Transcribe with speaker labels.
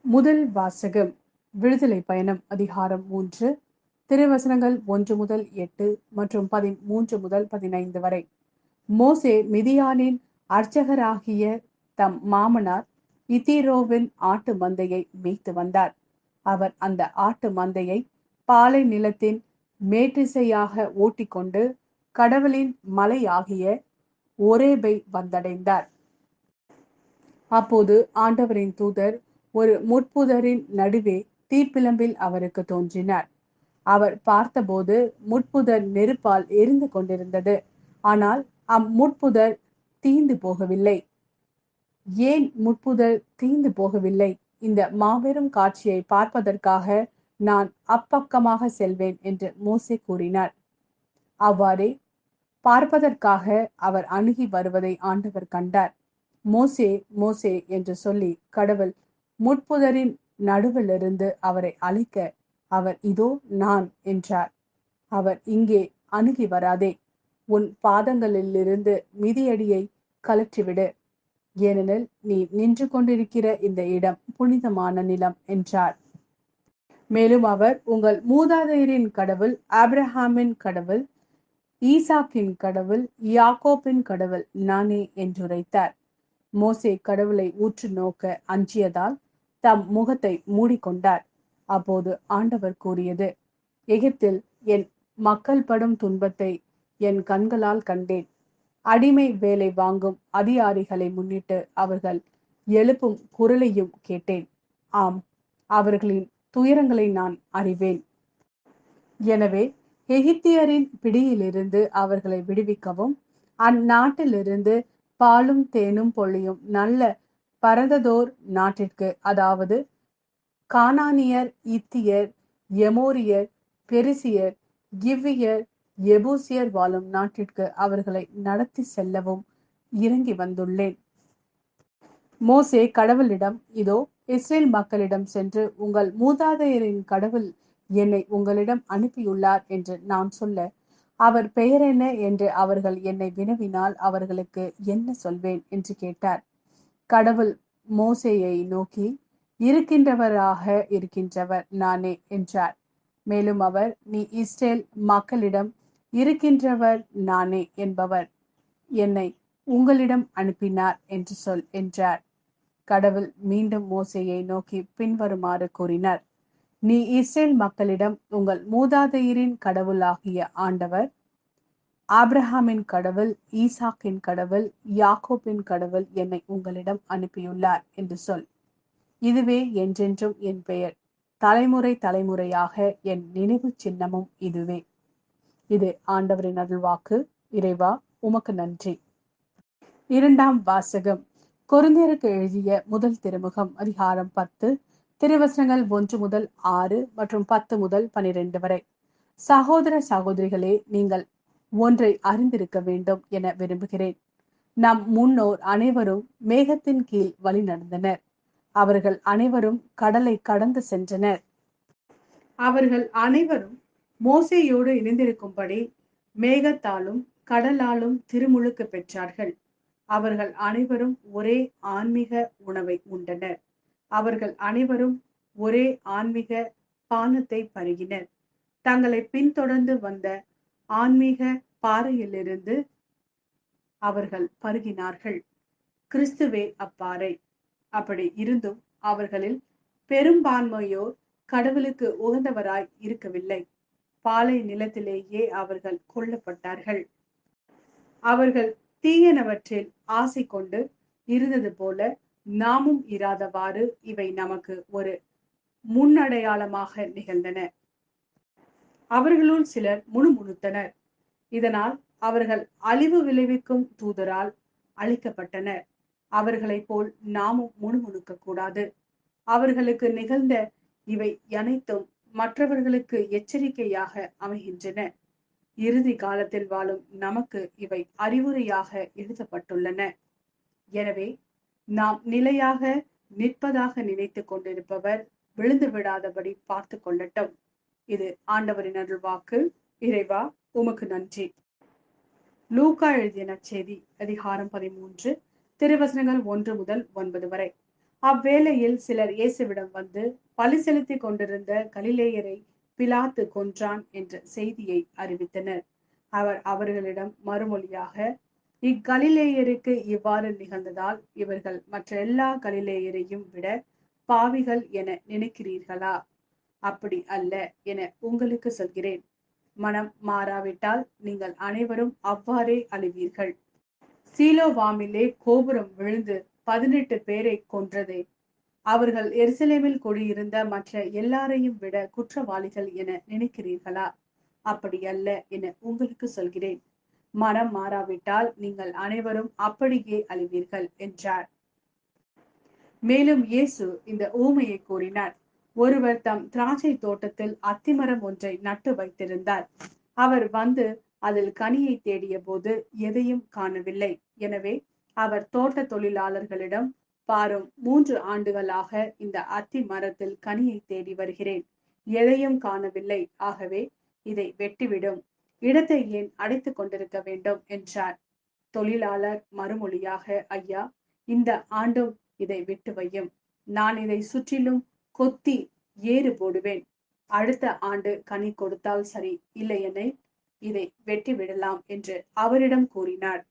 Speaker 1: முதல் வாசகம் விடுதலை பயணம் அதிகாரம் 3 திருவசனங்கள் 1 முதல் 8 மற்றும் 13 முதல் 15 வரை. மோசே மிதியானின் அர்ச்சகராகிய தம் மாமனார் இத்திரோவின் ஆட்டு மந்தையை மேய்த்து வந்தார். அவர் அந்த ஆட்டு மந்தையை பாலை நிலத்தின் மேற்றிசையாக ஓட்டிக்கொண்டு கடவுளின் மலையாகிய ஒரேபை வந்தடைந்தார். அப்போது ஆண்டவரின் தூதர் ஒரு முட்புதரின் நடுவே தீப்பிழம்பில் அவருக்கு தோன்றினார். அவர் பார்த்தபோது முட்புதர் நெருப்பால் எரிந்து கொண்டிருந்தது. ஆனால் அம்முட்புதர் தீந்து போகவில்லை. ஏன் முட்புதர் தீந்து போகவில்லை? இந்த மாபெரும் காட்சியை பார்ப்பதற்காக நான் அப்பக்கமாக செல்வேன் என்று மோசே கூறினார். அவ்வாறே பார்ப்பதற்காக அவர் அணுகி வருவதை ஆண்டவர் கண்டார். மோசே மோசே என்று சொல்லி கடவுள் முட்புதரின் நடுவிலிருந்து அவரை அழைக்க அவர் இதோ நான் என்றார். அவர் இங்கே அணுகி வராதே, உன் பாதங்களிலிருந்து மிதியடியை கழற்றிவிடு, ஏனெனில் நீ நின்று கொண்டிருக்கிற இந்த இடம் புனிதமான நிலம் என்றார். மேலும் அவர் உங்கள் மூதாதையரின் கடவுள் ஆபிரஹாமின் கடவுள், ஈசாக்கின் கடவுள், யாக்கோபின் கடவுள் நானே என்றுரைத்தார். மோசே கடவுளை உற்று நோக்க அஞ்சியதால் தம் முகத்தை மூடிக்கொண்டார். அப்போது ஆண்டவர் கூறியது: எகிப்தில் என் மக்கள் படும் துன்பத்தை என் கண்களால் கண்டேன். அடிமை வேலை வாங்கும் அதிகாரிகளை முன்னிட்டு அவர்கள் எழுப்பும் குரலையும் கேட்டேன். ஆம், அவர்களின் துயரங்களை நான் அறிவேன். எனவே எகிப்தியரின் பிடியிலிருந்து அவர்களை விடுவிக்கவும், அந்நாட்டிலிருந்து பாலும் தேனும் பொழியும் நல்ல பரந்ததோர் நாட்டிற்கு, அதாவது கானானியர், இத்தியர், எமோரியர், பெரிசியர், கிவ்வியர், எபூசியர் வாழும் நாட்டிற்கு அவர்களை நடத்தி செல்லவும் இறங்கி வந்துள்ளேன். மோசே கடவுளிடம், இதோ இஸ்ரேல் மக்களிடம் சென்று உங்கள் மூதாதையரின் கடவுள் என்னை உங்களிடம் அனுப்பியுள்ளார் என்று நான் சொல்ல, அவர் பெயர் என்ன என்று அவர்கள் என்னை வினவினால் அவர்களுக்கு என்ன சொல்வேன் என்று கேட்டார். கடவுள் மோசேயை நோக்கி, இருக்கின்றவராக இருக்கின்றவர் நானே என்றார். மேலும் அவர், நீ இஸ்ரேல் மக்களிடம் இருக்கின்றவர் நானே என்பவர் என்னை உங்களிடம் அனுப்பினார் என்று சொல் என்றார். கடவுள் மீண்டும் மோசேயை நோக்கி பின்வருமாறு கூறினார்: நீ இஸ்ரேல் மக்களிடம், உங்கள் மூதாதையரின் கடவுளாகிய ஆண்டவர், ஆபிரஹாமின் கடவுள், ஈசாக்கின் கடவுள், யாக்கோபின் கடவுள் என்னை உங்களிடம் அனுப்பியுள்ளார் என்று சொல். இதுவே என்றென்றும் என் பெயர், தலைமுறை தலைமுறையாக என் நினைவு சின்னமும் இதுவே. இது ஆண்டவரின் அருள்வாக்கு. இறைவா, உமக்கு நன்றி. இரண்டாம் வாசகம் கொரிந்தியருக்கு எழுதிய முதல் திருமுகம் அதிகாரம் 10 திருவசனங்கள் 1 முதல் 6 மற்றும் 10 முதல் 12 வரை. சகோதர சகோதரிகளே, நீங்கள் ஒன்றை அறிந்திருக்க வேண்டும் என விரும்புகிறேன். நம் முன்னோர் அனைவரும் மேகத்தின் கீழ் வழி நடந்தனர். அவர்கள் அனைவரும் கடலை கடந்து சென்றனர். அவர்கள் அனைவரும் மோசேயோடு இணைந்திருக்கும்படி மேகத்தாலும் கடலாலும் திருமுழுக்கு பெற்றார்கள். அவர்கள் அனைவரும் ஒரே ஆன்மீக உணவை உண்டனர். அவர்கள் அனைவரும் ஒரே ஆன்மீக பானத்தை பருகினர். தங்களை பின்தொடர்ந்து வந்த ஆன்மீக பாறையிலிருந்து அவர்கள் பருகினார்கள். கிறிஸ்துவே அப்பாறை. அப்படி இருந்தும் அவர்களில் பெரும்பான்மையோர் கடவுளுக்கு உகந்தவராய் இருக்கவில்லை. பாலை நிலத்திலேயே அவர்கள் கொல்லப்பட்டார்கள். அவர்கள் தீயனவற்றில் ஆசை கொண்டு இருந்தது போல நாமும் இராதவாறு இவை நமக்கு ஒரு முன்னடையாளமாக நிகழ்ந்தன. அவர்களுள் சிலர் முணுமுணுத்தனர். இதனால் அவர்கள் அழிவு விளைவிக்கும் தூதரால் அழிக்கப்பட்டனர். அவர்களைப் போல் நாமும் முணுமுணுக்க கூடாது. அவர்களுக்கு நிகழ்ந்த இவை அனைத்தும் மற்றவர்களுக்கு எச்சரிக்கையாக அமைகின்றன. இறுதி காலத்தில் வாழும் நமக்கு இவை அறிவுரையாக எழுதப்பட்டுள்ளன. எனவே நாம் நிலையாக நிற்பதாக நினைத்து கொண்டிருப்பவர் விழுந்து விடாதபடி பார்த்து கொள்ளட்டும். இது ஆண்டவரின் அருள்வாக்கு. இறைவா, உமக்கு நன்றி. லூக்கா எழுதிய நற்செய்தி அதிகாரம் 13 திருவசனங்கள் 1 முதல் 9 வரை. அவ்வேளையில் சிலர் இயேசுவிடம் வந்து பலி செலுத்திக் கொண்டிருந்த கலிலேயரை பிலாத்து கொன்றான் என்ற செய்தியை அறிவித்தனர். அவர் அவர்களிடம் மறுமொழியாக, இக்கலிலேயருக்கு இவ்வாறு நிகழ்ந்ததால் இவர்கள் மற்ற எல்லா கலிலேயரையும் விட பாவிகள் என நினைக்கிறீர்களா? அப்படி அல்ல என உங்களுக்கு சொல்கிறேன். மனம் மாறாவிட்டால் நீங்கள் அனைவரும் அவ்வாறே அழிவீர்கள். சீலோவாமிலே கோபுரம் விழுந்து 18 பேரை கொன்றதே, அவர்கள் எருசலேமில் குடியிருந்த மற்ற எல்லாரையும் விட குற்றவாளிகள் என நினைக்கிறீர்களா? அப்படி அல்ல என உங்களுக்கு சொல்கிறேன். மனம் மாறாவிட்டால் நீங்கள் அனைவரும் அப்படியே அழிவீர்கள் என்றார். மேலும் இயேசு இந்த ஊமையை கூறினார். ஒருவர் தம் திராட்சை தோட்டத்தில் அத்திமரம் ஒன்றை நட்டு வைத்திருந்தார். அவர் வந்து அதில் கனியை தேடிய போது எதையும் காணவில்லை. எனவே அவர் தோட்ட தொழிலாளர்களிடம், பாரும், 3 ஆண்டுகளாக இந்த அத்தி மரத்தில் கனியை தேடி வருகிறேன், எதையும் காணவில்லை. ஆகவே இதை வெட்டிவிடும், இடத்தை ஏன் அடைத்துக் கொண்டிருக்க வேண்டும் என்றார். தொழிலாளர் மறுமொழியாக, ஐயா, இந்த ஆண்டும் இதை விட்டு வையும். நான் இதை சுற்றிலும் கொத்தி ஏறு போடுவேன். அடுத்த ஆண்டு கனி கொடுத்தால் சரி, இல்லையெனில் இதை வெட்டி விடலாம் என்று அவரிடம் கூறினார்.